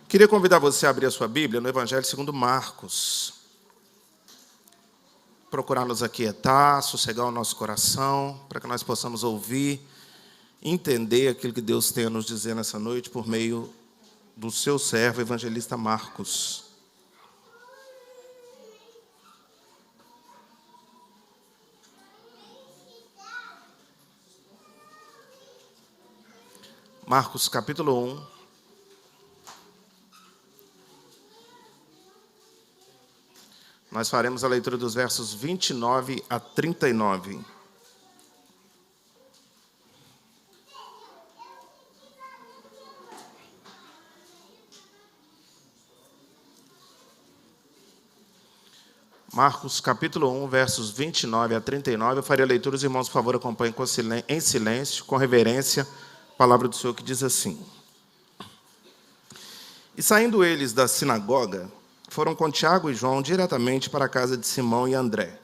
Queria convidar você a abrir a sua Bíblia no Evangelho segundo Marcos. Procurar nos aquietar, sossegar o nosso coração, para que nós possamos ouvir, entender aquilo que Deus tem a nos dizer nessa noite por meio do seu servo, evangelista Marcos. Marcos capítulo 1. Nós faremos a leitura dos versos 29 a 39. Marcos capítulo 1, versos 29 a 39. Eu farei a leitura, os irmãos, por favor, acompanhem em silêncio, com reverência, a palavra do Senhor que diz assim. E saindo eles da sinagoga, foram com Tiago e João diretamente para a casa de Simão e André.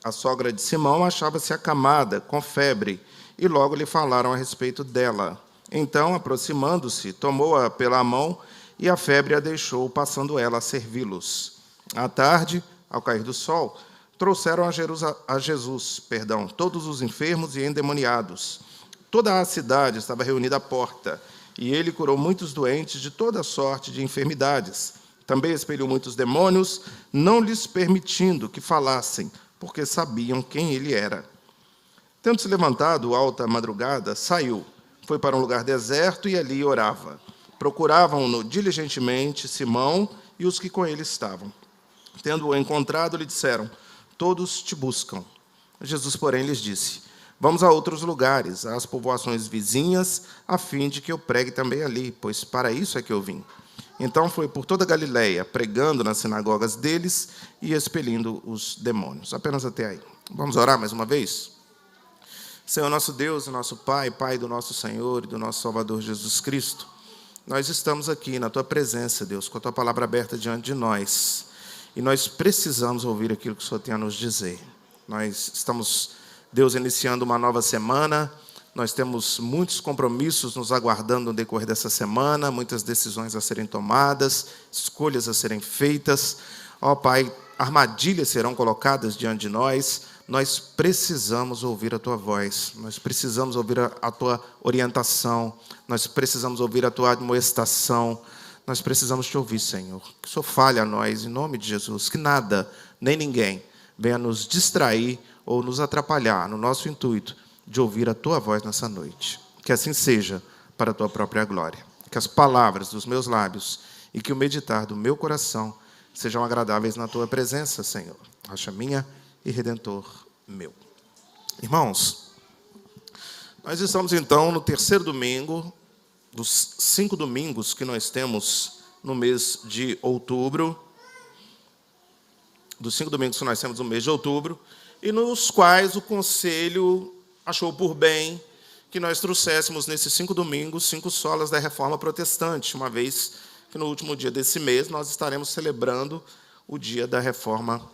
A sogra de Simão achava-se acamada, com febre, e logo lhe falaram a respeito dela. Então, aproximando-se, tomou-a pela mão, e a febre a deixou, passando ela a servi-los. À tarde, ao cair do sol, trouxeram a Jesus todos os enfermos e endemoniados. Toda a cidade estava reunida à porta, e ele curou muitos doentes de toda sorte de enfermidades. Também expeliu muitos demônios, não lhes permitindo que falassem, porque sabiam quem ele era. Tendo-se levantado alta madrugada, saiu, foi para um lugar deserto e ali orava. Procuravam-no diligentemente Simão e os que com ele estavam. Tendo-o encontrado, lhe disseram: todos te buscam. Jesus, porém, lhes disse: vamos a outros lugares, às povoações vizinhas, a fim de que eu pregue também ali, pois para isso é que eu vim. Então foi por toda a Galileia, pregando nas sinagogas deles e expelindo os demônios. Apenas até aí. Vamos orar mais uma vez? Senhor, nosso Deus, nosso Pai, Pai do nosso Senhor e do nosso Salvador Jesus Cristo, nós estamos aqui na Tua presença, Deus, com a Tua palavra aberta diante de nós. E nós precisamos ouvir aquilo que o Senhor tem a nos dizer. Nós estamos, Deus, iniciando uma nova semana. Nós temos muitos compromissos nos aguardando no decorrer dessa semana, muitas decisões a serem tomadas, escolhas a serem feitas. Ó Pai, armadilhas serão colocadas diante de nós. Nós precisamos ouvir a Tua voz, nós precisamos ouvir a Tua orientação, nós precisamos ouvir a Tua admoestação, nós precisamos Te ouvir, Senhor. Que o Senhor fale a nós, em nome de Jesus, que nada, nem ninguém, venha nos distrair ou nos atrapalhar no nosso intuito de ouvir a Tua voz nessa noite. Que assim seja para a Tua própria glória. Que as palavras dos meus lábios e que o meditar do meu coração sejam agradáveis na Tua presença, Senhor. Rocha minha e Redentor meu. Irmãos, nós estamos então no terceiro domingo dos 5 domingos que nós temos no mês de outubro. Dos 5 domingos que nós temos no mês de outubro, e nos quais o Conselho achou por bem que nós trouxéssemos nesses 5 domingos 5 solas da Reforma Protestante, uma vez que no último dia desse mês nós estaremos celebrando o dia da Reforma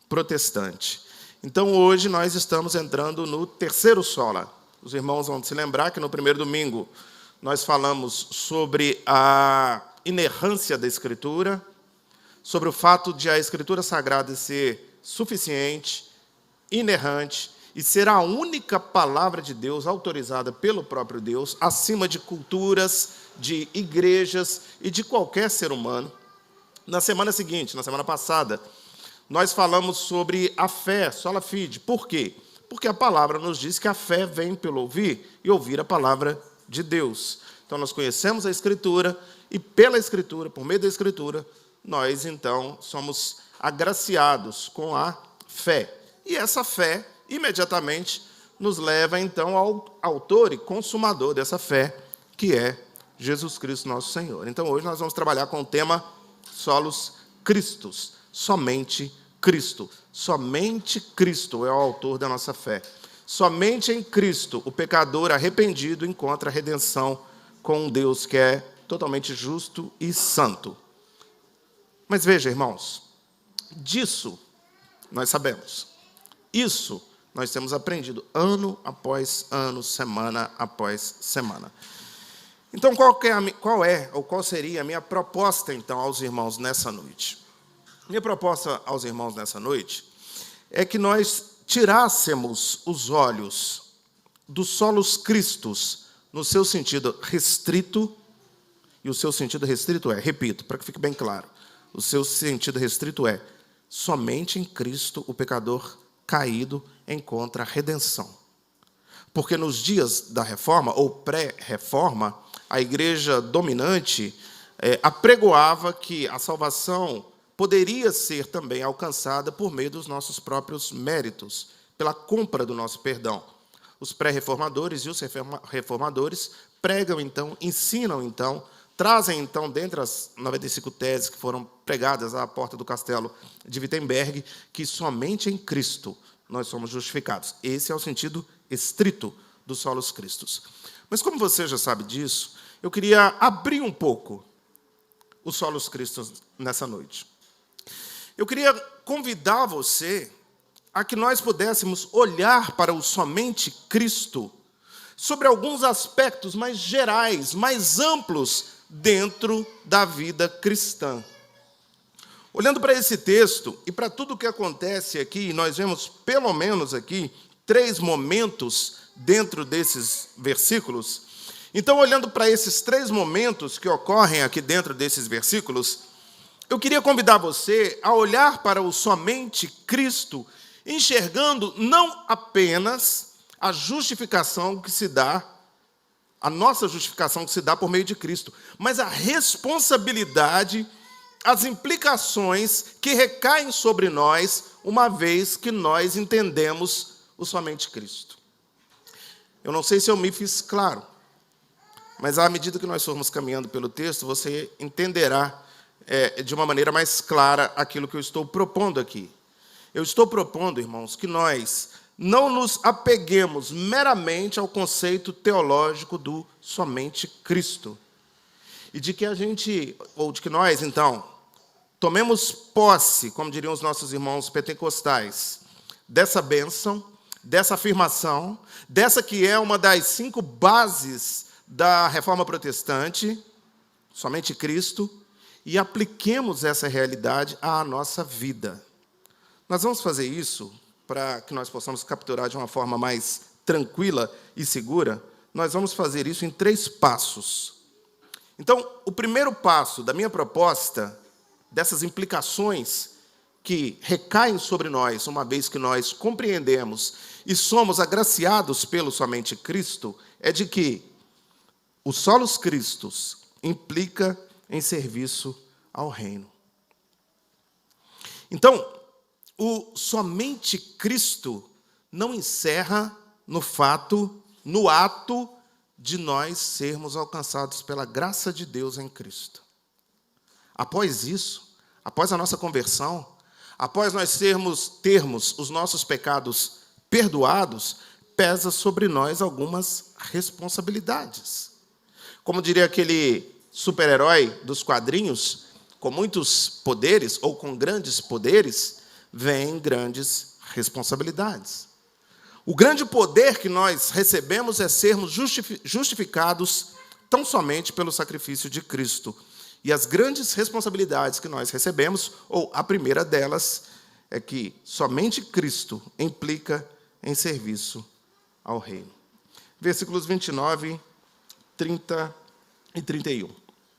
Protestante. Então, hoje nós estamos entrando no terceiro sola. Os irmãos vão se lembrar que no primeiro domingo nós falamos sobre a inerrância da Escritura, sobre o fato de a Escritura Sagrada ser suficiente, inerrante, e ser a única palavra de Deus autorizada pelo próprio Deus, acima de culturas, de igrejas e de qualquer ser humano. Na semana seguinte, na semana passada, nós falamos sobre a fé, sola fide. Por quê? Porque a palavra nos diz que a fé vem pelo ouvir e ouvir a palavra de Deus. Então, nós conhecemos a Escritura e pela Escritura, por meio da Escritura, nós, então, somos agraciados com a fé. E essa fé, imediatamente, nos leva, então, ao autor e consumador dessa fé, que é Jesus Cristo, nosso Senhor. Então, hoje nós vamos trabalhar com o tema Solos Christus, somente Cristo. Somente Cristo é o autor da nossa fé. Somente em Cristo o pecador arrependido encontra a redenção com um Deus que é totalmente justo e santo. Mas veja, irmãos, disso nós sabemos. Isso nós temos aprendido ano após ano, semana após semana. Então, qual seria a minha proposta, então, aos irmãos nessa noite? Minha proposta aos irmãos nessa noite é que nós tirássemos os olhos dos solos cristos no seu sentido restrito, e o seu sentido restrito é, repito, para que fique bem claro, o seu sentido restrito é somente em Cristo o pecador caído encontra redenção. Porque nos dias da reforma, ou pré-reforma, a igreja dominante apregoava que a salvação poderia ser também alcançada por meio dos nossos próprios méritos, pela compra do nosso perdão. Os pré-reformadores e os reformadores pregam, então, ensinam, então, trazem, então, dentre as 95 teses que foram pregadas à porta do castelo de Wittenberg, que somente em Cristo nós somos justificados. Esse é o sentido estrito dos solos cristos. Mas, como você já sabe disso, eu queria abrir um pouco os solos cristos nessa noite. Eu queria convidar você a que nós pudéssemos olhar para o somente Cristo sobre alguns aspectos mais gerais, mais amplos dentro da vida cristã. Olhando para esse texto e para tudo o que acontece aqui, nós vemos pelo menos aqui 3 momentos dentro desses versículos. Então, olhando para esses 3 momentos que ocorrem aqui dentro desses versículos, eu queria convidar você a olhar para o somente Cristo, enxergando não apenas a justificação que se dá, a nossa justificação que se dá por meio de Cristo, mas a responsabilidade, as implicações que recaem sobre nós, uma vez que nós entendemos o somente Cristo. Eu não sei se eu me fiz claro, mas à medida que nós formos caminhando pelo texto, você entenderá de uma maneira mais clara aquilo que eu estou propondo aqui. Eu estou propondo, irmãos, que nós não nos apeguemos meramente ao conceito teológico do somente Cristo. E de que nós, então, tomemos posse, como diriam os nossos irmãos pentecostais, dessa bênção, dessa afirmação, dessa que é uma das 5 bases da Reforma Protestante, somente Cristo, e apliquemos essa realidade à nossa vida. Nós vamos fazer isso para que nós possamos capturar de uma forma mais tranquila e segura. Nós vamos fazer isso em 3 passos. Então, o primeiro passo da minha proposta, dessas implicações que recaem sobre nós, uma vez que nós compreendemos e somos agraciados pelo somente Cristo, é de que os solos Cristos implica em serviço ao reino. Então, o somente Cristo não encerra no ato de nós sermos alcançados pela graça de Deus em Cristo. Após isso, após a nossa conversão, após nós termos os nossos pecados perdoados, pesa sobre nós algumas responsabilidades. Como diria aquele super-herói dos quadrinhos, com muitos poderes, ou com grandes poderes, vêm grandes responsabilidades. O grande poder que nós recebemos é sermos justificados tão somente pelo sacrifício de Cristo. E as grandes responsabilidades que nós recebemos, ou a primeira delas, é que somente Cristo implica em serviço ao reino. Versículos 29, 30 e 31.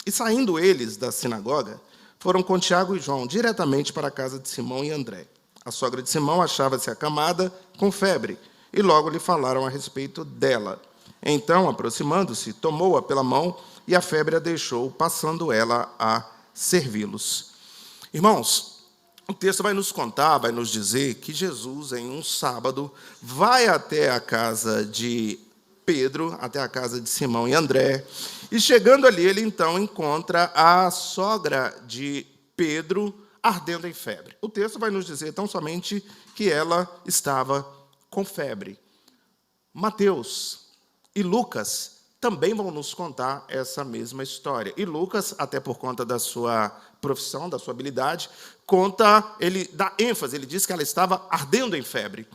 E saindo eles da sinagoga, foram com Tiago e João diretamente para a casa de Simão e André. A sogra de Simão achava-se acamada com febre, e logo lhe falaram a respeito dela. Então, aproximando-se, tomou-a pela mão, e a febre a deixou, passando ela a servi-los. Irmãos, o texto vai nos contar, vai nos dizer que Jesus, em um sábado, vai até a casa de Pedro, até a casa de Simão e André, e chegando ali, ele então encontra a sogra de Pedro ardendo em febre. O texto vai nos dizer tão somente que ela estava com febre. Mateus e Lucas também vão nos contar essa mesma história. E Lucas, até por conta da sua profissão, da sua habilidade, ele dá ênfase, ele diz que ela estava ardendo em febre.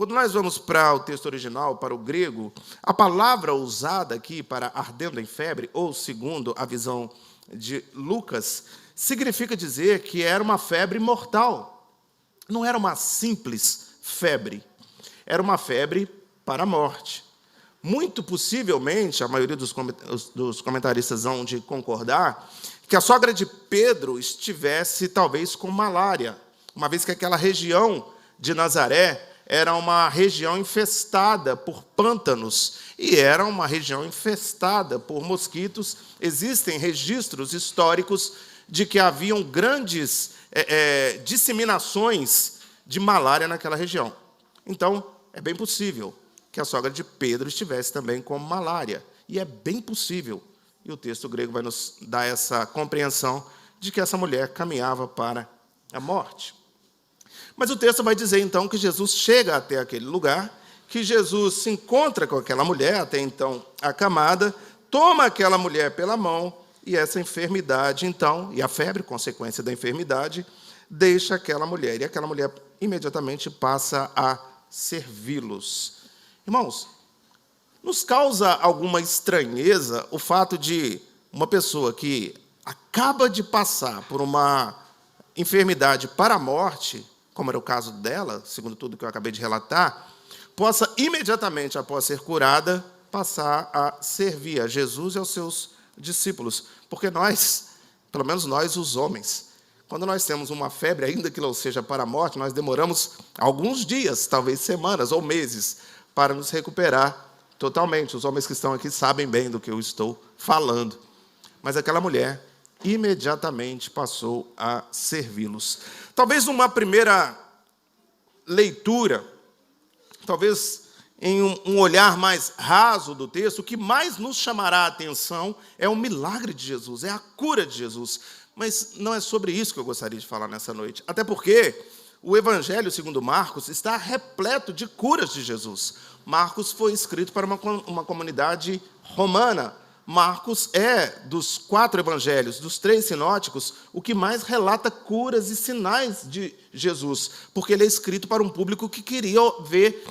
Quando nós vamos para o texto original, para o grego, a palavra usada aqui para ardendo em febre, ou segundo a visão de Lucas, significa dizer que era uma febre mortal. Não era uma simples febre, era uma febre para a morte. Muito possivelmente, a maioria dos comentaristas vão de concordar, que a sogra de Pedro estivesse talvez com malária, uma vez que aquela região de Nazaré era uma região infestada por pântanos e era uma região infestada por mosquitos. Existem registros históricos de que haviam grandes disseminações de malária naquela região. Então, é bem possível que a sogra de Pedro estivesse também com malária. E é bem possível, e o texto grego vai nos dar essa compreensão de que essa mulher caminhava para a morte. Mas o texto vai dizer, então, que Jesus chega até aquele lugar, que Jesus se encontra com aquela mulher, até então acamada, toma aquela mulher pela mão, e essa enfermidade, então, e a febre, consequência da enfermidade, deixa aquela mulher. E aquela mulher imediatamente passa a servi-los. Irmãos, nos causa alguma estranheza o fato de uma pessoa que acaba de passar por uma enfermidade para a morte, como era o caso dela, segundo tudo que eu acabei de relatar, possa imediatamente, após ser curada, passar a servir a Jesus e aos seus discípulos. Porque nós, pelo menos nós, os homens, quando nós temos uma febre, ainda que não seja para a morte, nós demoramos alguns dias, talvez semanas ou meses, para nos recuperar totalmente. Os homens que estão aqui sabem bem do que eu estou falando. Mas aquela mulher imediatamente passou a servi-los. Talvez numa primeira leitura, talvez em um olhar mais raso do texto, o que mais nos chamará a atenção é o milagre de Jesus, é a cura de Jesus. Mas não é sobre isso que eu gostaria de falar nessa noite. Até porque o Evangelho segundo Marcos está repleto de curas de Jesus. Marcos foi escrito para uma comunidade romana. Marcos é, dos 4 evangelhos, dos 3 sinóticos, o que mais relata curas e sinais de Jesus, porque ele é escrito para um público que queria ver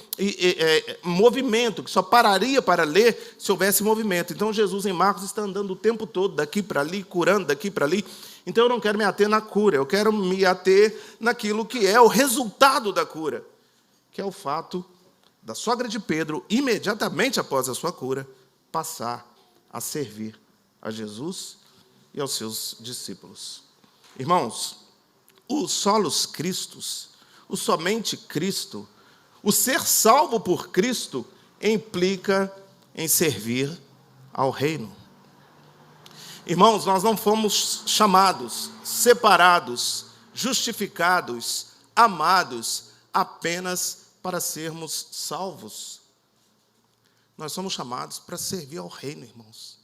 movimento, que só pararia para ler se houvesse movimento. Então, Jesus em Marcos está andando o tempo todo, daqui para ali, curando daqui para ali. Então, eu não quero me ater na cura, eu quero me ater naquilo que é o resultado da cura, que é o fato da sogra de Pedro, imediatamente após a sua cura, passar a servir a Jesus e aos seus discípulos. Irmãos, o solos Christus, o somente Cristo, o ser salvo por Cristo, implica em servir ao reino. Irmãos, nós não fomos chamados, separados, justificados, amados, apenas para sermos salvos. Nós somos chamados para servir ao reino, irmãos.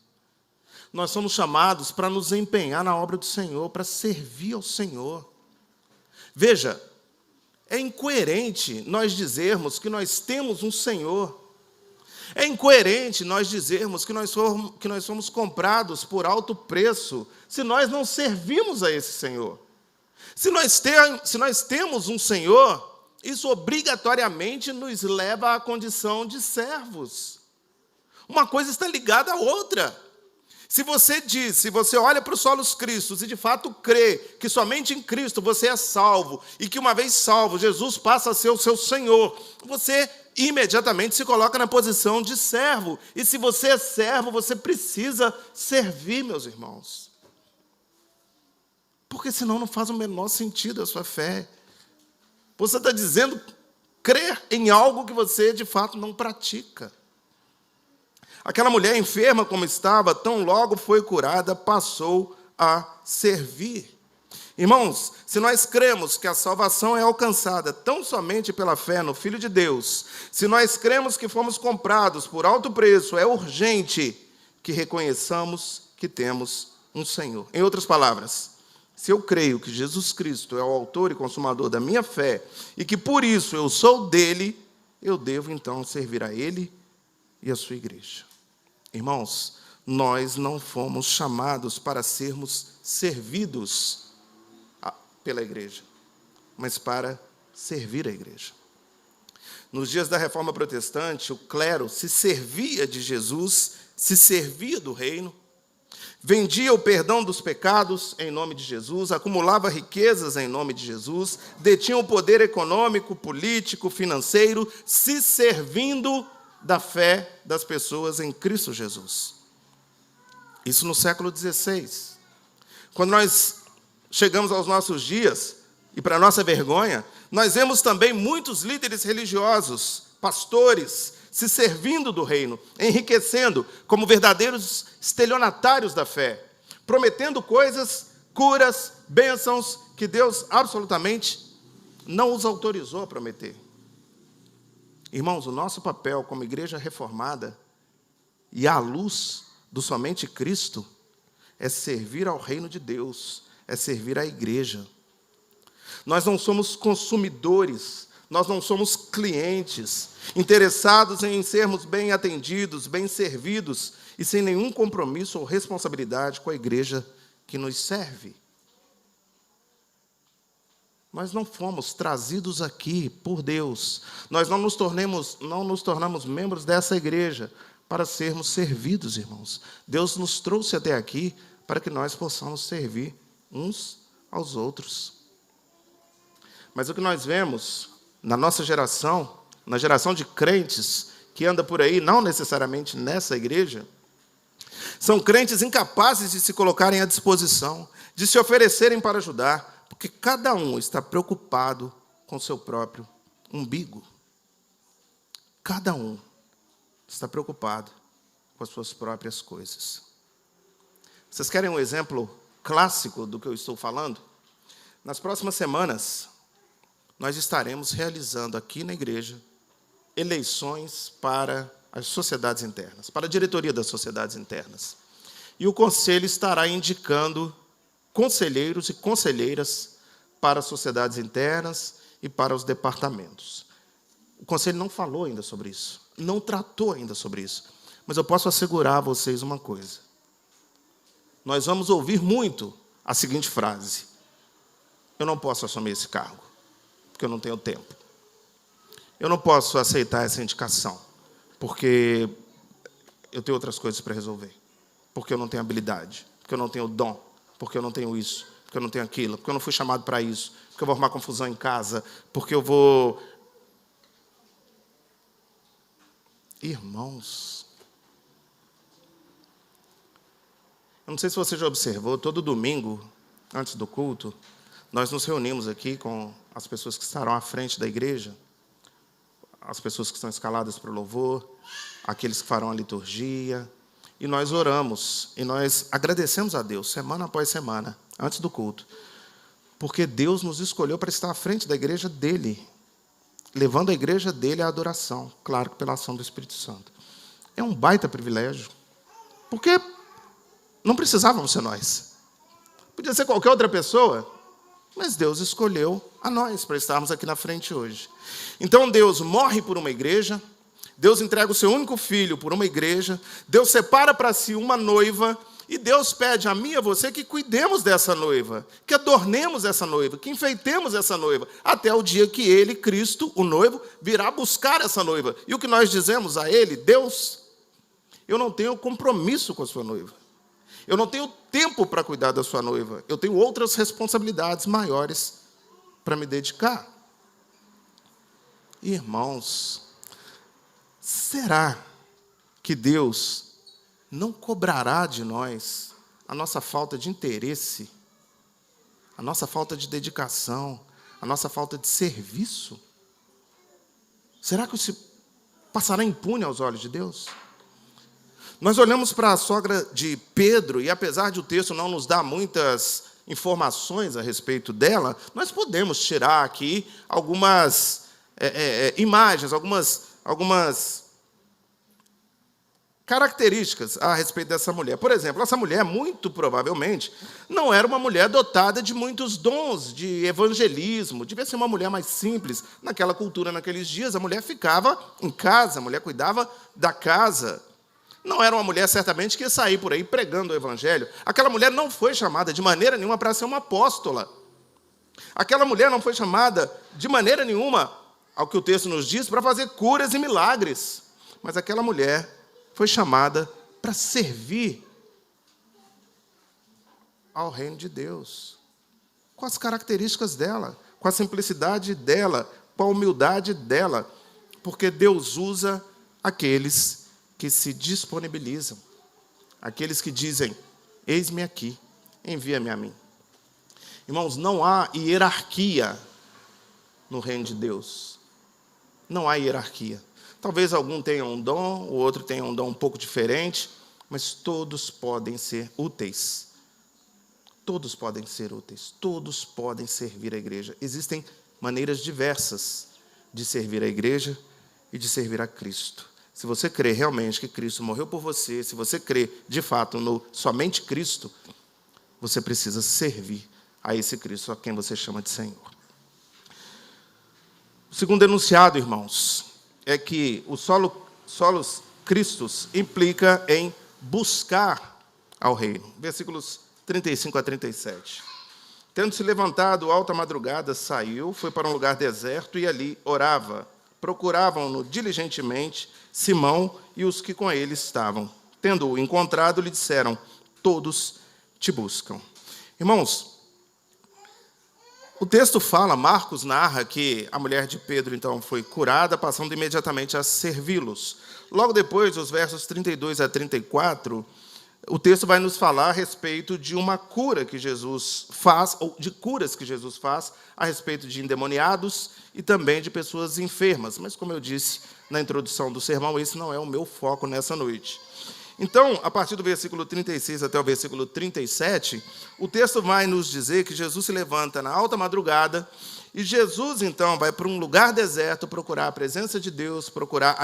Nós somos chamados para nos empenhar na obra do Senhor, para servir ao Senhor. Veja, é incoerente nós dizermos que nós temos um Senhor. É incoerente nós dizermos que nós somos comprados por alto preço, se nós não servimos a esse Senhor. Se nós temos um Senhor, isso obrigatoriamente nos leva à condição de servos. Uma coisa está ligada à outra. Se você olha para o solos Christus e de fato crê que somente em Cristo você é salvo, e que uma vez salvo, Jesus passa a ser o seu Senhor, você imediatamente se coloca na posição de servo. E se você é servo, você precisa servir, meus irmãos. Porque senão não faz o menor sentido a sua fé. Você está dizendo crer em algo que você de fato não pratica. Aquela mulher enferma como estava, tão logo foi curada, passou a servir. Irmãos, se nós cremos que a salvação é alcançada tão somente pela fé no Filho de Deus, se nós cremos que fomos comprados por alto preço, é urgente que reconheçamos que temos um Senhor. Em outras palavras, se eu creio que Jesus Cristo é o autor e consumador da minha fé, e que por isso eu sou dele, eu devo então servir a ele e a sua igreja. Irmãos, nós não fomos chamados para sermos servidos pela igreja, mas para servir a igreja. Nos dias da Reforma Protestante, o clero se servia de Jesus, se servia do reino, vendia o perdão dos pecados em nome de Jesus, acumulava riquezas em nome de Jesus, detinha o poder econômico, político, financeiro, se servindo da fé das pessoas em Cristo Jesus. Isso no século XVI. Quando nós chegamos aos nossos dias, e para nossa vergonha, nós vemos também muitos líderes religiosos, pastores, se servindo do reino, enriquecendo como verdadeiros estelionatários da fé, prometendo coisas, curas, bênçãos, que Deus absolutamente não os autorizou a prometer. Irmãos, o nosso papel como igreja reformada e à luz do somente Cristo é servir ao reino de Deus, é servir à igreja. Nós não somos consumidores, nós não somos clientes, interessados em sermos bem atendidos, bem servidos e sem nenhum compromisso ou responsabilidade com a igreja que nos serve. Nós não fomos trazidos aqui por Deus, nós não nos tornamos membros dessa igreja para sermos servidos, irmãos. Deus nos trouxe até aqui para que nós possamos servir uns aos outros. Mas o que nós vemos na nossa geração, na geração de crentes que anda por aí, não necessariamente nessa igreja, são crentes incapazes de se colocarem à disposição, de se oferecerem para ajudar, porque cada um está preocupado com seu próprio umbigo. Cada um está preocupado com as suas próprias coisas. Vocês querem um exemplo clássico do que eu estou falando? Nas próximas semanas, nós estaremos realizando aqui na igreja eleições para as sociedades internas, para a diretoria das sociedades internas. E o conselho estará indicando conselheiros e conselheiras para as sociedades internas e para os departamentos. O conselho não falou ainda sobre isso, não tratou ainda sobre isso, mas eu posso assegurar a vocês uma coisa. Nós vamos ouvir muito a seguinte frase: eu não posso assumir esse cargo, porque eu não tenho tempo. Eu não posso aceitar essa indicação, porque eu tenho outras coisas para resolver, porque eu não tenho habilidade, porque eu não tenho dom, porque eu não tenho isso, porque eu não tenho aquilo, porque eu não fui chamado para isso, porque eu vou arrumar confusão em casa, porque eu vou... Irmãos, eu não sei se você já observou, todo domingo, antes do culto, nós nos reunimos aqui com as pessoas que estarão à frente da igreja, as pessoas que estão escaladas para o louvor, aqueles que farão a liturgia, e nós oramos, e nós agradecemos a Deus, semana após semana, antes do culto, porque Deus nos escolheu para estar à frente da igreja dele, levando a igreja dele à adoração, claro que pela ação do Espírito Santo. É um baita privilégio, porque não precisávamos ser nós. Podia ser qualquer outra pessoa, mas Deus escolheu a nós para estarmos aqui na frente hoje. Então Deus morre por uma igreja, Deus entrega o seu único filho por uma igreja, Deus separa para si uma noiva, e Deus pede a mim e a você que cuidemos dessa noiva, que adornemos essa noiva, que enfeitemos essa noiva, até o dia que Ele, Cristo, o noivo, virá buscar essa noiva. E o que nós dizemos a Ele: Deus, eu não tenho compromisso com a sua noiva. Eu não tenho tempo para cuidar da sua noiva. Eu tenho outras responsabilidades maiores para me dedicar. Irmãos, será que Deus não cobrará de nós a nossa falta de interesse, a nossa falta de dedicação, a nossa falta de serviço? Será que isso passará impune aos olhos de Deus? Nós olhamos para a sogra de Pedro, e apesar de o texto não nos dar muitas informações a respeito dela, nós podemos tirar aqui algumas imagens, algumas características a respeito dessa mulher. Por exemplo, essa mulher, muito provavelmente, não era uma mulher dotada de muitos dons de evangelismo, devia ser uma mulher mais simples. Naquela cultura, naqueles dias, a mulher ficava em casa, a mulher cuidava da casa. Não era uma mulher, certamente, que ia sair por aí pregando o evangelho. Aquela mulher não foi chamada de maneira nenhuma para ser uma apóstola. Aquela mulher não foi chamada de maneira nenhuma ao que o texto nos diz, para fazer curas e milagres. Mas aquela mulher foi chamada para servir ao reino de Deus, com as características dela, com a simplicidade dela, com a humildade dela, porque Deus usa aqueles que se disponibilizam, aqueles que dizem: eis-me aqui, envia-me a mim. Irmãos, não há hierarquia no reino de Deus. Não há hierarquia. Talvez algum tenha um dom, o outro tenha um dom um pouco diferente, mas todos podem ser úteis. Todos podem ser úteis. Todos podem servir a igreja. Existem maneiras diversas de servir a igreja e de servir a Cristo. Se você crê realmente que Cristo morreu por você, se você crê de fato no somente Cristo, você precisa servir a esse Cristo, a quem você chama de Senhor. O segundo enunciado, irmãos, é que o solos Christus implica em buscar ao reino. Versículos 35 a 37. Tendo se levantado alta madrugada, saiu, foi para um lugar deserto e ali orava. Procuravam-no diligentemente Simão e os que com ele estavam. Tendo-o encontrado, lhe disseram: todos te buscam. Irmãos, o texto fala, Marcos narra que a mulher de Pedro, então, foi curada, passando imediatamente a servi-los. Logo depois, os versos 32 a 34, o texto vai nos falar a respeito de uma cura que Jesus faz, ou de curas que Jesus faz, a respeito de endemoniados e também de pessoas enfermas. Mas, como eu disse na introdução do sermão, esse não é o meu foco nessa noite. Então, a partir do versículo 36 até o versículo 37, o texto vai nos dizer que Jesus se levanta na alta madrugada e Jesus, então, vai para um lugar deserto procurar a presença de Deus, procurar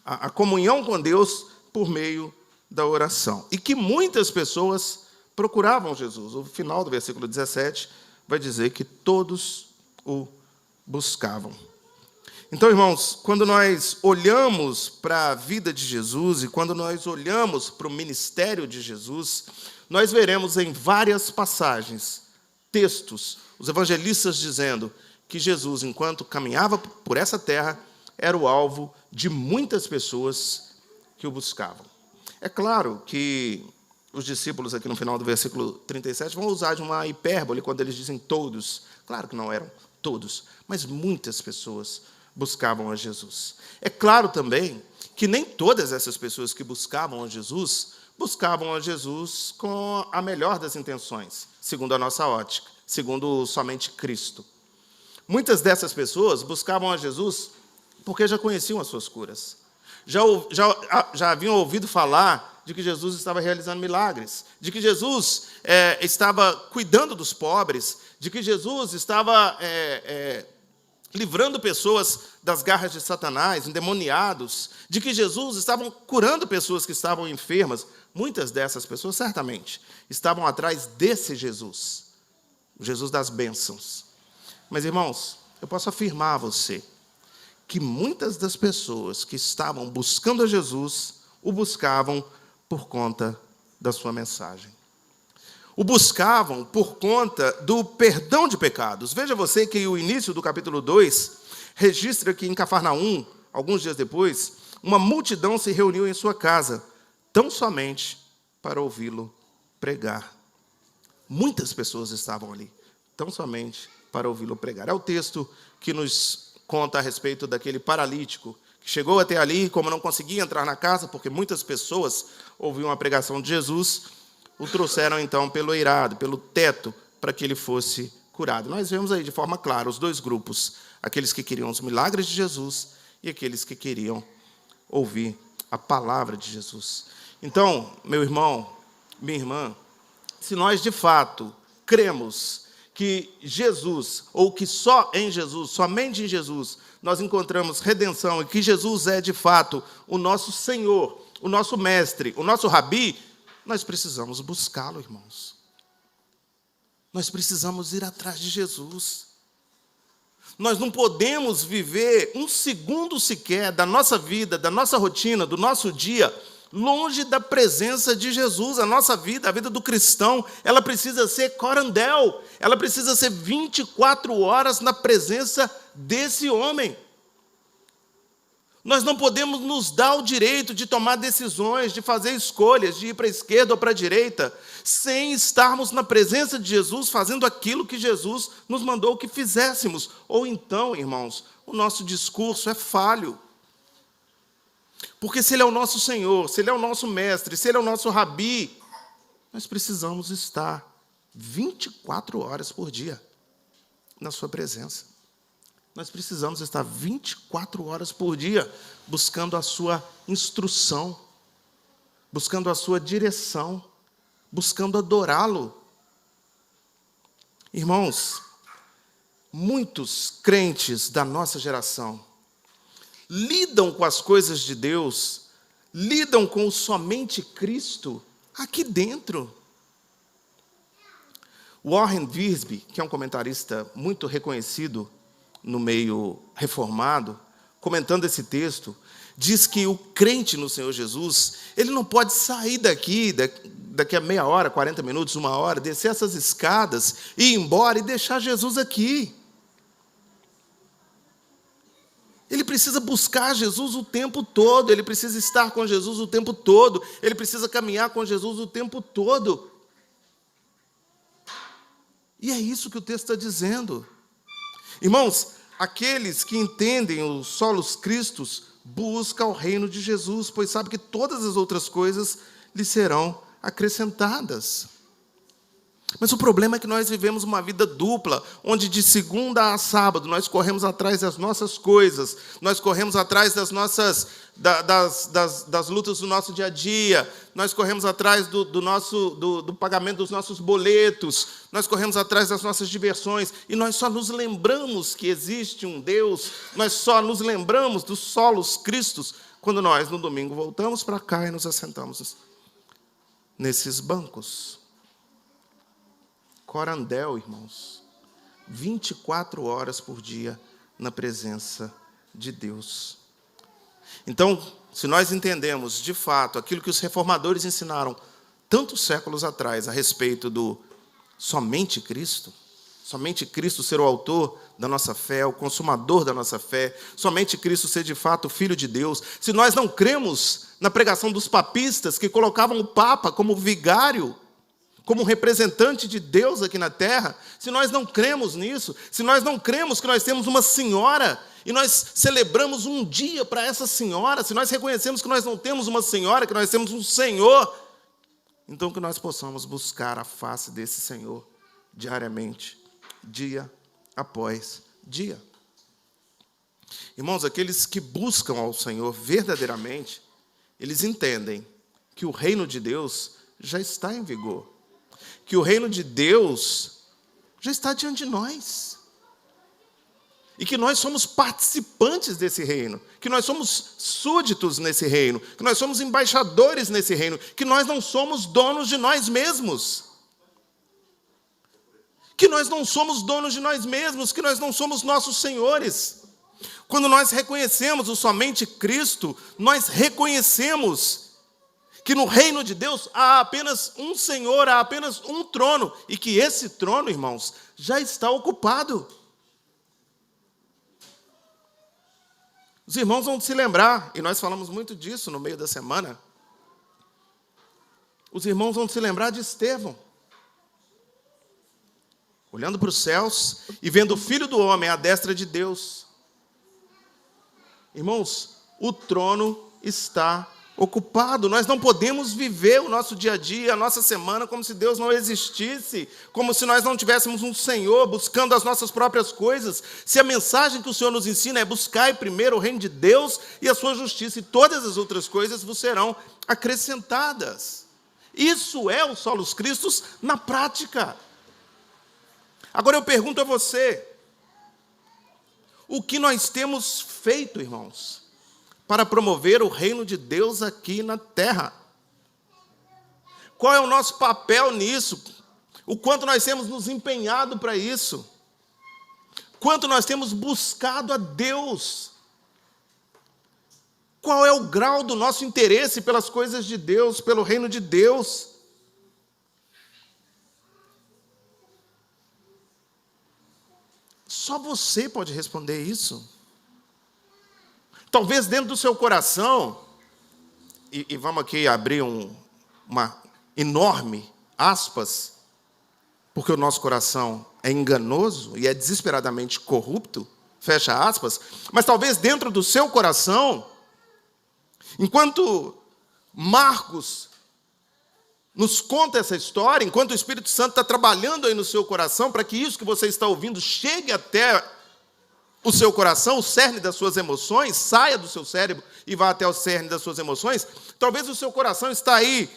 a comunhão com Deus por meio da oração. E que muitas pessoas procuravam Jesus. O final do versículo 17 vai dizer que todos o buscavam. Então, irmãos, quando nós olhamos para a vida de Jesus e quando nós olhamos para o ministério de Jesus, nós veremos em várias passagens, textos, os evangelistas dizendo que Jesus, enquanto caminhava por essa terra, era o alvo de muitas pessoas que o buscavam. É claro que os discípulos, aqui no final do versículo 37, vão usar de uma hipérbole quando eles dizem todos. Claro que não eram todos, mas muitas pessoas buscavam a Jesus. É claro também que nem todas essas pessoas que buscavam a Jesus com a melhor das intenções, segundo a nossa ótica, segundo somente Cristo. Muitas dessas pessoas buscavam a Jesus porque já conheciam as suas curas. Já haviam ouvido falar de que Jesus estava realizando milagres, de que Jesus estava cuidando dos pobres, de que Jesus estava livrando pessoas das garras de Satanás, endemoniados, de que Jesus estava curando pessoas que estavam enfermas. Muitas dessas pessoas, certamente, estavam atrás desse Jesus, o Jesus das bênçãos. Mas, irmãos, eu posso afirmar a você que muitas das pessoas que estavam buscando a Jesus, o buscavam por conta da sua mensagem. O buscavam por conta do perdão de pecados. Veja você que o início do capítulo 2 registra que em Cafarnaum, alguns dias depois, uma multidão se reuniu em sua casa, tão somente para ouvi-lo pregar. Muitas pessoas estavam ali, tão somente para ouvi-lo pregar. É o texto que nos conta a respeito daquele paralítico que chegou até ali, como não conseguia entrar na casa, porque muitas pessoas ouviam a pregação de Jesus, o trouxeram, então, pelo eirado, pelo teto, para que ele fosse curado. Nós vemos aí de forma clara os dois grupos, aqueles que queriam os milagres de Jesus e aqueles que queriam ouvir a palavra de Jesus. Então, meu irmão, minha irmã, se nós de fato cremos que Jesus, ou que só em Jesus, somente em Jesus, nós encontramos redenção e que Jesus é de fato o nosso Senhor, o nosso mestre, o nosso rabi, nós precisamos buscá-lo, irmãos. Nós precisamos ir atrás de Jesus. Nós não podemos viver um segundo sequer da nossa vida, da nossa rotina, do nosso dia, longe da presença de Jesus. A nossa vida, a vida do cristão, ela precisa ser corandel, ela precisa ser 24 horas na presença desse homem. Nós não podemos nos dar o direito de tomar decisões, de fazer escolhas, de ir para a esquerda ou para a direita, sem estarmos na presença de Jesus, fazendo aquilo que Jesus nos mandou que fizéssemos. Ou então, irmãos, o nosso discurso é falho. Porque se Ele é o nosso Senhor, se Ele é o nosso mestre, se Ele é o nosso rabi, nós precisamos estar 24 horas por dia na sua presença. Nós precisamos estar 24 horas por dia buscando a sua instrução, buscando a sua direção, buscando adorá-lo. Irmãos, muitos crentes da nossa geração lidam com as coisas de Deus, lidam com o somente Cristo aqui dentro. Warren Wiersbe, que é um comentarista muito reconhecido no meio reformado, comentando esse texto, diz que o crente no Senhor Jesus, ele não pode sair daqui a meia hora, 40 minutos, 1 hora, descer essas escadas, ir embora e deixar Jesus aqui. Ele precisa buscar Jesus o tempo todo, ele precisa estar com Jesus o tempo todo, ele precisa caminhar com Jesus o tempo todo. E é isso que o texto está dizendo. Irmãos, aqueles que entendem os solos Cristos buscam o reino de Jesus, pois sabe que todas as outras coisas lhe serão acrescentadas. Mas o problema é que nós vivemos uma vida dupla, onde de segunda a sábado nós corremos atrás das nossas coisas, nós corremos atrás das nossas das lutas do nosso dia a dia, nós corremos atrás do pagamento dos nossos boletos, nós corremos atrás das nossas diversões, e nós só nos lembramos que existe um Deus, nós só nos lembramos dos solos Cristos, quando nós, no domingo, voltamos para cá e nos assentamos nesses bancos. Corandel, irmãos, 24 horas por dia na presença de Deus. Então, se nós entendemos, de fato, aquilo que os reformadores ensinaram tantos séculos atrás a respeito do somente Cristo ser o autor da nossa fé, o consumador da nossa fé, somente Cristo ser de fato o Filho de Deus, se nós não cremos na pregação dos papistas que colocavam o Papa como vigário, como representante de Deus aqui na terra, se nós não cremos nisso, se nós não cremos que nós temos uma senhora e nós celebramos um dia para essa senhora, se nós reconhecemos que nós não temos uma senhora, que nós temos um Senhor, então que nós possamos buscar a face desse Senhor diariamente, dia após dia. Irmãos, aqueles que buscam ao Senhor verdadeiramente, eles entendem que o reino de Deus já está em vigor, que o reino de Deus já está diante de nós. E que nós somos participantes desse reino, que nós somos súditos nesse reino, que nós somos embaixadores nesse reino, que nós não somos donos de nós mesmos. Que nós não somos donos de nós mesmos, que nós não somos nossos senhores. Quando nós reconhecemos o somente Cristo, nós reconhecemos que no reino de Deus há apenas um Senhor, há apenas um trono, e que esse trono, irmãos, já está ocupado. Os irmãos vão se lembrar, e nós falamos muito disso no meio da semana, os irmãos vão se lembrar de Estevão, olhando para os céus e vendo o Filho do Homem à destra de Deus. Irmãos, o trono está ocupado. Nós não podemos viver o nosso dia a dia, a nossa semana, como se Deus não existisse, como se nós não tivéssemos um Senhor buscando as nossas próprias coisas. Se a mensagem que o Senhor nos ensina é buscar primeiro o reino de Deus e a sua justiça, e todas as outras coisas vos serão acrescentadas. Isso é o solos Cristos na prática. Agora eu pergunto a você, o que nós temos feito, irmãos, para promover o reino de Deus aqui na terra? Qual é o nosso papel nisso? O quanto nós temos nos empenhado para isso? Quanto nós temos buscado a Deus? Qual é o grau do nosso interesse pelas coisas de Deus, pelo reino de Deus? Só você pode responder isso. Talvez dentro do seu coração, e vamos aqui abrir uma enorme aspas, porque o nosso coração é enganoso e é desesperadamente corrupto, fecha aspas, mas talvez dentro do seu coração, enquanto Marcos nos conta essa história, enquanto o Espírito Santo está trabalhando aí no seu coração, para que isso que você está ouvindo chegue até o seu coração, o cerne das suas emoções, saia do seu cérebro e vá até o cerne das suas emoções, talvez o seu coração está aí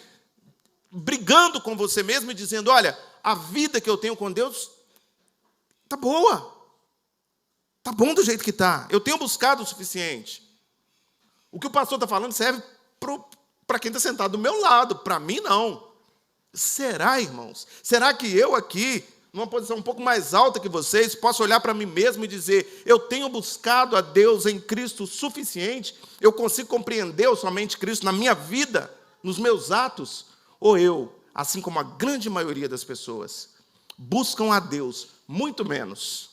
brigando com você mesmo e dizendo, olha, a vida que eu tenho com Deus está boa, está bom do jeito que está, eu tenho buscado o suficiente. O que o pastor está falando serve para quem está sentado do meu lado, para mim não. Será, irmãos? Será que eu aqui, numa posição um pouco mais alta que vocês, posso olhar para mim mesmo e dizer, eu tenho buscado a Deus em Cristo o suficiente? Eu consigo compreender somente Cristo na minha vida, nos meus atos? Ou eu, assim como a grande maioria das pessoas, buscam a Deus muito menos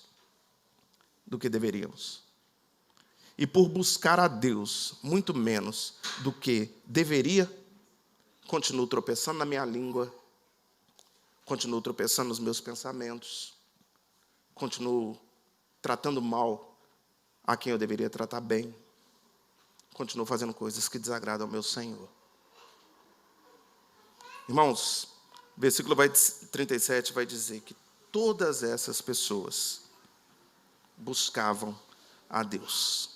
do que deveríamos? E por buscar a Deus muito menos do que deveria, continuo tropeçando na minha língua, continuo tropeçando nos meus pensamentos, continuo tratando mal a quem eu deveria tratar bem, continuo fazendo coisas que desagradam ao meu Senhor. Irmãos, o versículo 37 vai dizer que todas essas pessoas buscavam a Deus.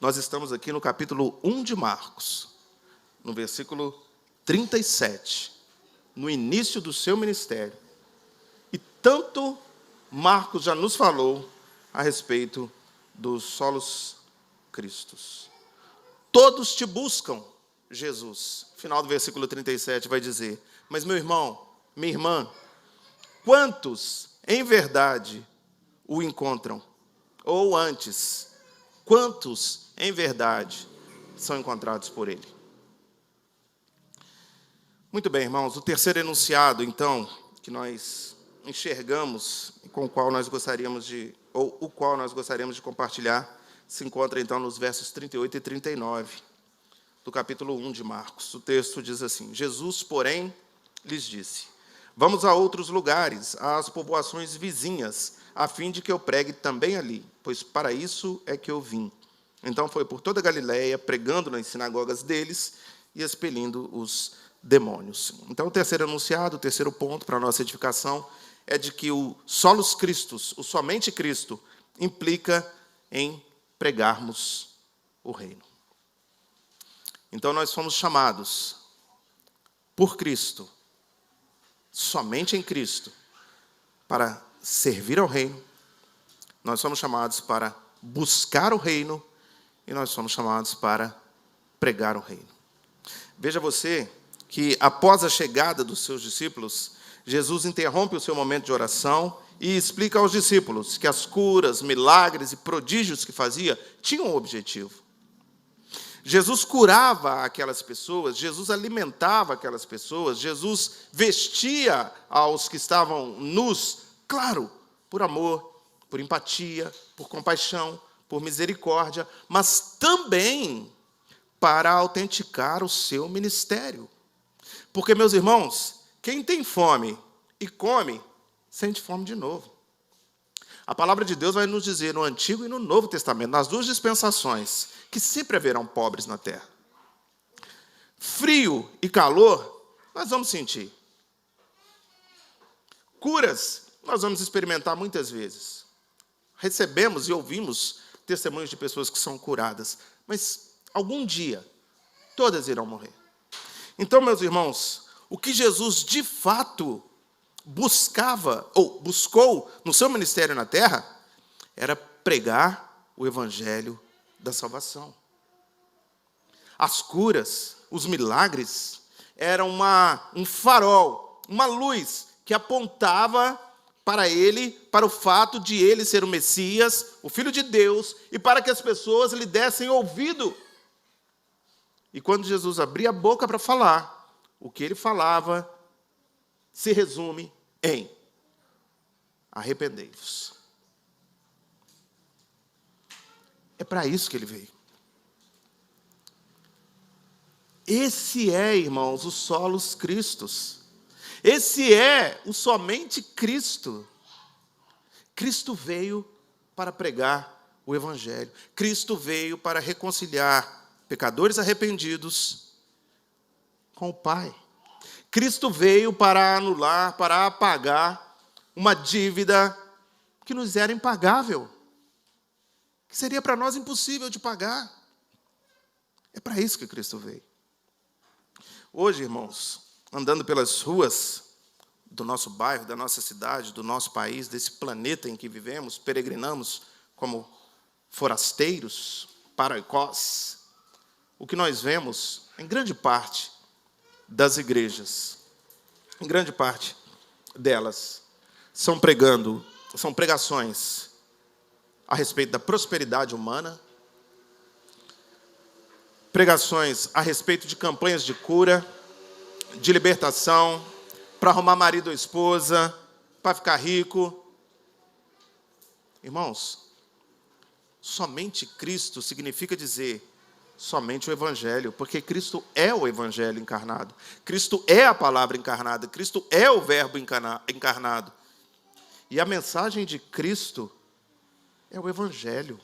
Nós estamos aqui no capítulo 1 de Marcos, no versículo 37, no início do seu ministério. E tanto Marcos já nos falou a respeito dos solos Cristos. Todos te buscam, Jesus. Final do versículo 37 vai dizer, mas meu irmão, minha irmã, quantos em verdade o encontram? Ou antes, quantos em verdade são encontrados por ele? Muito bem, irmãos, o terceiro enunciado, então, que nós enxergamos, com o qual nós gostaríamos de, ou o qual nós gostaríamos de compartilhar, se encontra, então, nos versos 38 e 39, do capítulo 1 de Marcos. O texto diz assim, Jesus, porém, lhes disse, vamos a outros lugares, às povoações vizinhas, a fim de que eu pregue também ali, pois para isso é que eu vim. Então foi por toda a Galileia, pregando nas sinagogas deles e expelindo os demônios. Então o terceiro enunciado, o terceiro ponto para a nossa edificação, é de que o solos Christus, o somente Cristo, implica em pregarmos o reino. Então nós fomos chamados por Cristo, somente em Cristo, para servir ao reino. Nós somos chamados para buscar o reino e nós somos chamados para pregar o reino. Veja você que após a chegada dos seus discípulos, Jesus interrompe o seu momento de oração e explica aos discípulos que as curas, milagres e prodígios que fazia tinham um objetivo. Jesus curava aquelas pessoas, Jesus alimentava aquelas pessoas, Jesus vestia aos que estavam nus, claro, por amor, por empatia, por compaixão, por misericórdia, mas também para autenticar o seu ministério. Porque, meus irmãos, quem tem fome e come, sente fome de novo. A palavra de Deus vai nos dizer no Antigo e no Novo Testamento, nas duas dispensações, que sempre haverão pobres na terra. Frio e calor, nós vamos sentir. Curas, nós vamos experimentar muitas vezes. Recebemos e ouvimos testemunhos de pessoas que são curadas, mas algum dia, todas irão morrer. Então, meus irmãos, o que Jesus de fato buscava, ou buscou no seu ministério na terra, era pregar o evangelho da salvação. As curas, os milagres, eram um farol, uma luz que apontava para ele, para o fato de ele ser o Messias, o Filho de Deus, e para que as pessoas lhe dessem ouvido. E quando Jesus abria a boca para falar, o que ele falava se resume em arrependei-vos. É para isso que ele veio. Esse é, irmãos, o solos Christus. Esse é o somente Cristo. Cristo veio para pregar o Evangelho. Cristo veio para reconciliar pecadores arrependidos com o Pai. Cristo veio para anular, para apagar uma dívida que nos era impagável, que seria para nós impossível de pagar. É para isso que Cristo veio. Hoje, irmãos, andando pelas ruas do nosso bairro, da nossa cidade, do nosso país, desse planeta em que vivemos, peregrinamos como forasteiros, paraicós, o que nós vemos, em grande parte das igrejas, em grande parte delas, são pregações a respeito da prosperidade humana, pregações a respeito de campanhas de cura, de libertação, para arrumar marido ou esposa, para ficar rico. Irmãos, somente Cristo significa dizer somente o Evangelho, porque Cristo é o Evangelho encarnado. Cristo é a palavra encarnada. Cristo é o Verbo encarnado. E a mensagem de Cristo é o Evangelho.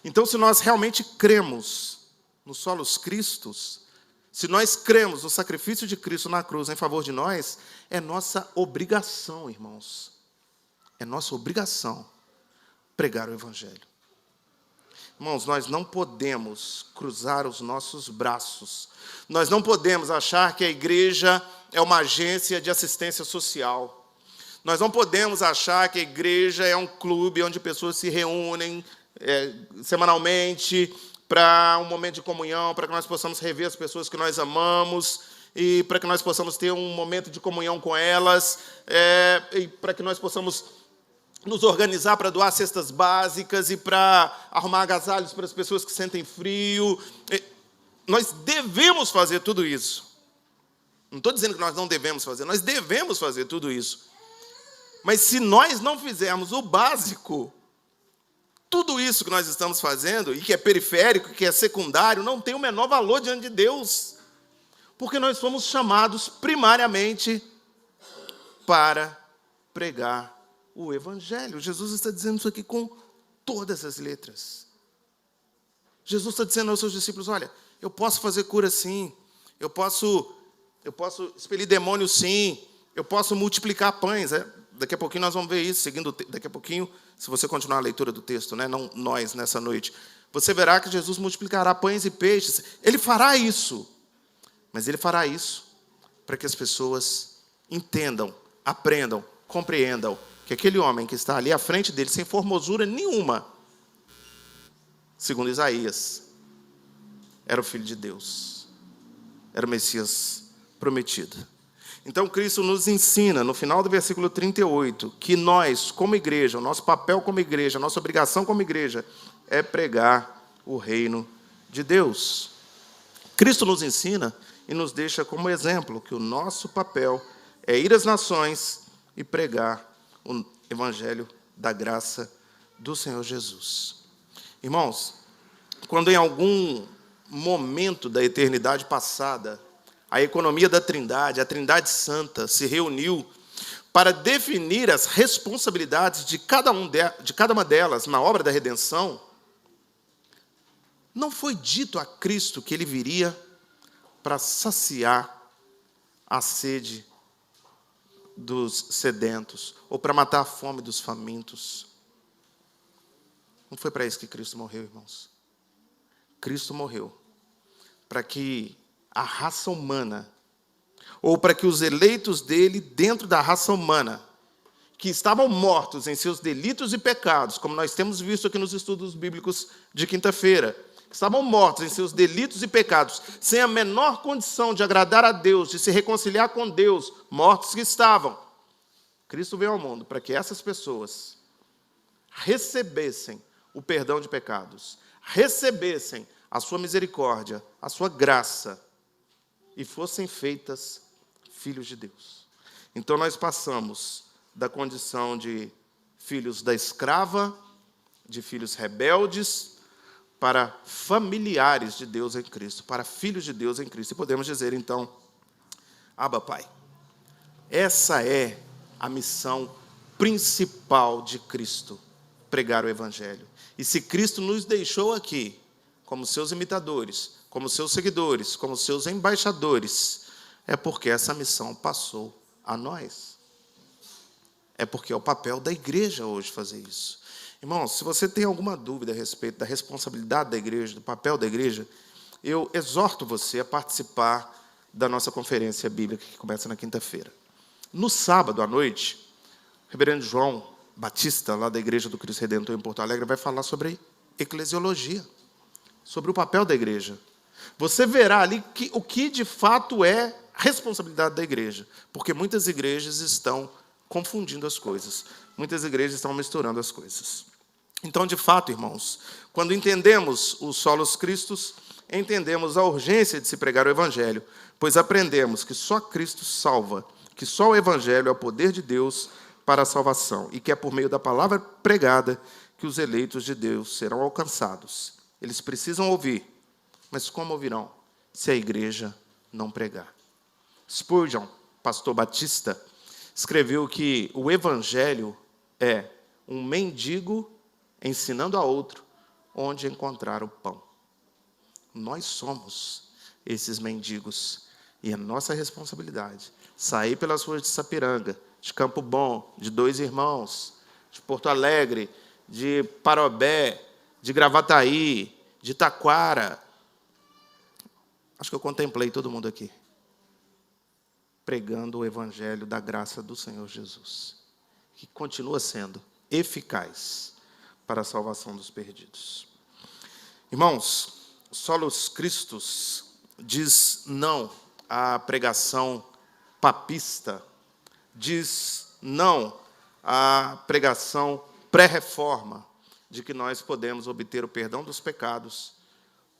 Então, se nós realmente cremos no solos Christus, se nós cremos no sacrifício de Cristo na cruz em favor de nós, é nossa obrigação, irmãos. É nossa obrigação pregar o Evangelho. Irmãos, nós não podemos cruzar os nossos braços. Nós não podemos achar que a igreja é uma agência de assistência social. Nós não podemos achar que a igreja é um clube onde pessoas se reúnem semanalmente para um momento de comunhão, para que nós possamos rever as pessoas que nós amamos e para que nós possamos ter um momento de comunhão com elas, e para que nós possamos nos organizar para doar cestas básicas e para arrumar agasalhos para as pessoas que sentem frio. Nós devemos fazer tudo isso. Não estou dizendo que nós não devemos fazer, nós devemos fazer tudo isso. Mas se nós não fizermos o básico, tudo isso que nós estamos fazendo, e que é periférico, que é secundário, não tem o menor valor diante de Deus. Porque nós fomos chamados primariamente para pregar o Evangelho. Jesus está dizendo isso aqui com todas as letras. Jesus está dizendo aos seus discípulos, olha, eu posso fazer cura sim, eu posso expelir demônio sim, eu posso multiplicar pães. Daqui a pouquinho nós vamos ver isso, daqui a pouquinho, se você continuar a leitura do texto, né, não nós nessa noite, você verá que Jesus multiplicará pães e peixes. Ele fará isso, mas ele fará isso para que as pessoas entendam, aprendam, compreendam que aquele homem que está ali à frente dele, sem formosura nenhuma, segundo Isaías, era o Filho de Deus, era o Messias prometido. Então, Cristo nos ensina, no final do versículo 38, que nós, como igreja, o nosso papel como igreja, a nossa obrigação como igreja, é pregar o reino de Deus. Cristo nos ensina e nos deixa como exemplo que o nosso papel é ir às nações e pregar o evangelho da graça do Senhor Jesus. Irmãos, quando em algum momento da eternidade passada, a economia da Trindade, a Trindade Santa, se reuniu para definir as responsabilidades de cada uma delas na obra da redenção, não foi dito a Cristo que ele viria para saciar a sede dos sedentos, ou para matar a fome dos famintos. Não foi para isso que Cristo morreu, irmãos. Cristo morreu para que a raça humana, ou para que os eleitos dele dentro da raça humana, que estavam mortos em seus delitos e pecados, como nós temos visto aqui nos estudos bíblicos de quinta-feira, que estavam mortos em seus delitos e pecados, sem a menor condição de agradar a Deus, de se reconciliar com Deus, mortos que estavam. Cristo veio ao mundo para que essas pessoas recebessem o perdão de pecados, recebessem a sua misericórdia, a sua graça, e fossem feitas filhos de Deus. Então nós passamos da condição de filhos da escrava, de filhos rebeldes, para familiares de Deus em Cristo, para filhos de Deus em Cristo. E podemos dizer, então, Abba, Pai, essa é a missão principal de Cristo, pregar o Evangelho. E se Cristo nos deixou aqui, como seus imitadores, como seus seguidores, como seus embaixadores, é porque essa missão passou a nós. É porque é o papel da igreja hoje fazer isso. Irmãos, se você tem alguma dúvida a respeito da responsabilidade da igreja, do papel da igreja, eu exorto você a participar da nossa conferência bíblica, que começa na quinta-feira. No sábado à noite, o reverendo João Batista, lá da Igreja do Cristo Redentor em Porto Alegre, vai falar sobre eclesiologia, sobre o papel da igreja. Você verá ali o que de fato é responsabilidade da igreja, porque muitas igrejas estão confundindo as coisas, muitas igrejas estão misturando as coisas. Então, de fato, irmãos, quando entendemos os solos Cristos, entendemos a urgência de se pregar o Evangelho, pois aprendemos que só Cristo salva, que só o Evangelho é o poder de Deus para a salvação, e que é por meio da palavra pregada que os eleitos de Deus serão alcançados. Eles precisam ouvir, mas como ouvirão se a igreja não pregar? Spurgeon, pastor batista, escreveu que o Evangelho é um mendigo ensinando a outro onde encontrar o pão. Nós somos esses mendigos, e é nossa responsabilidade sair pelas ruas de Sapiranga, de Campo Bom, de Dois Irmãos, de Porto Alegre, de Parobé, de Gravataí, de Taquara. Acho que eu contemplei todo mundo aqui, pregando o Evangelho da graça do Senhor Jesus, que continua sendo eficaz para a salvação dos perdidos. Irmãos, Solos Christus diz não à pregação papista, diz não à pregação pré-reforma, de que nós podemos obter o perdão dos pecados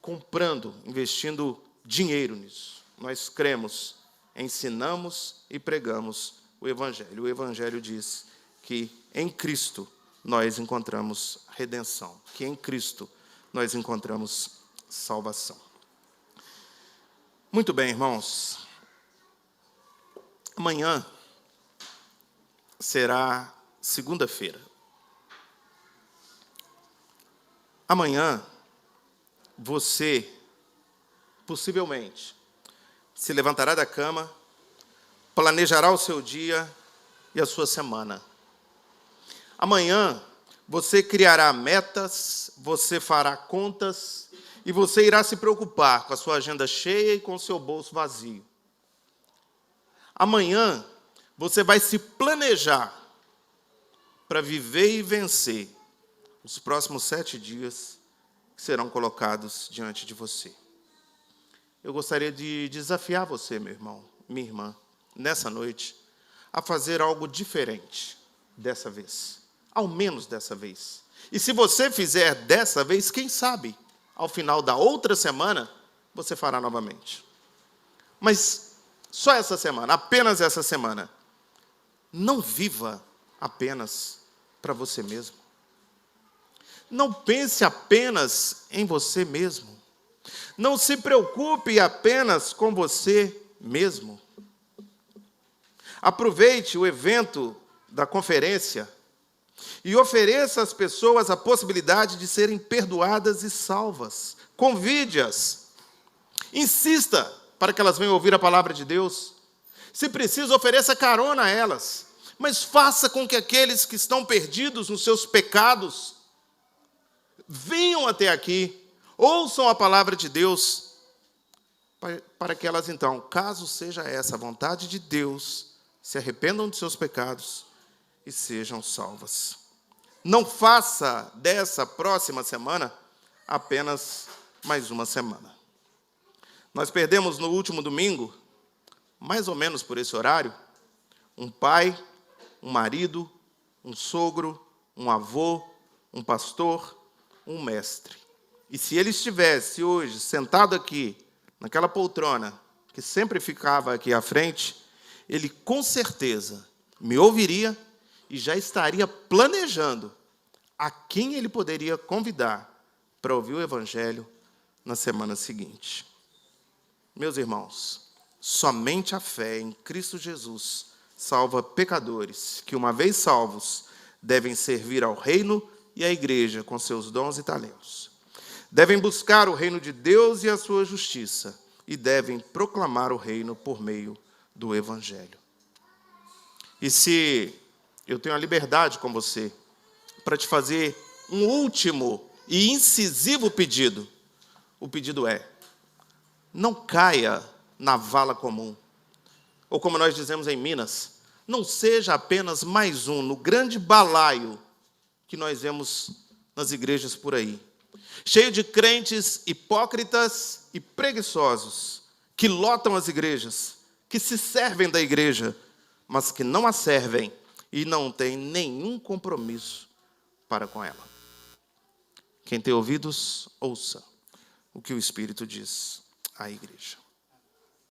comprando, investindo dinheiro nisso. Nós cremos, ensinamos e pregamos o Evangelho. O Evangelho diz que em Cristo nós encontramos redenção, que em Cristo nós encontramos salvação. Muito bem, irmãos. Amanhã será segunda-feira. Amanhã você, possivelmente, se levantará da cama, planejará o seu dia e a sua semana. Amanhã você criará metas, você fará contas e você irá se preocupar com a sua agenda cheia e com o seu bolso vazio. Amanhã você vai se planejar para viver e vencer os próximos 7 dias que serão colocados diante de você. Eu gostaria de desafiar você, meu irmão, minha irmã, nessa noite, a fazer algo diferente dessa vez. Ao menos dessa vez. E se você fizer dessa vez, quem sabe, ao final da outra semana, você fará novamente. Mas só essa semana, apenas essa semana. Não viva apenas para você mesmo. Não pense apenas em você mesmo. Não se preocupe apenas com você mesmo. Aproveite o evento da conferência e ofereça às pessoas a possibilidade de serem perdoadas e salvas. Convide-as. Insista para que elas venham ouvir a palavra de Deus. Se preciso, ofereça carona a elas. Mas faça com que aqueles que estão perdidos nos seus pecados venham até aqui, ouçam a palavra de Deus, para que elas, então, caso seja essa a vontade de Deus, se arrependam de seus pecados e sejam salvas. Não faça dessa próxima semana apenas mais uma semana. Nós perdemos no último domingo, mais ou menos por esse horário, um pai, um marido, um sogro, um avô, um pastor, um mestre. E se ele estivesse hoje sentado aqui, naquela poltrona, que sempre ficava aqui à frente, ele com certeza me ouviria e já estaria planejando a quem ele poderia convidar para ouvir o evangelho na semana seguinte. Meus irmãos, somente a fé em Cristo Jesus salva pecadores que, uma vez salvos, devem servir ao reino e à igreja com seus dons e talentos. Devem buscar o reino de Deus e a sua justiça, e devem proclamar o reino por meio do evangelho. E se eu tenho a liberdade com você para te fazer um último e incisivo pedido, o pedido é: não caia na vala comum. Ou como nós dizemos em Minas, não seja apenas mais um no grande balaio que nós vemos nas igrejas por aí, cheio de crentes hipócritas e preguiçosos, que lotam as igrejas, que se servem da igreja, mas que não a servem e não têm nenhum compromisso para com ela. Quem tem ouvidos, ouça o que o Espírito diz à igreja.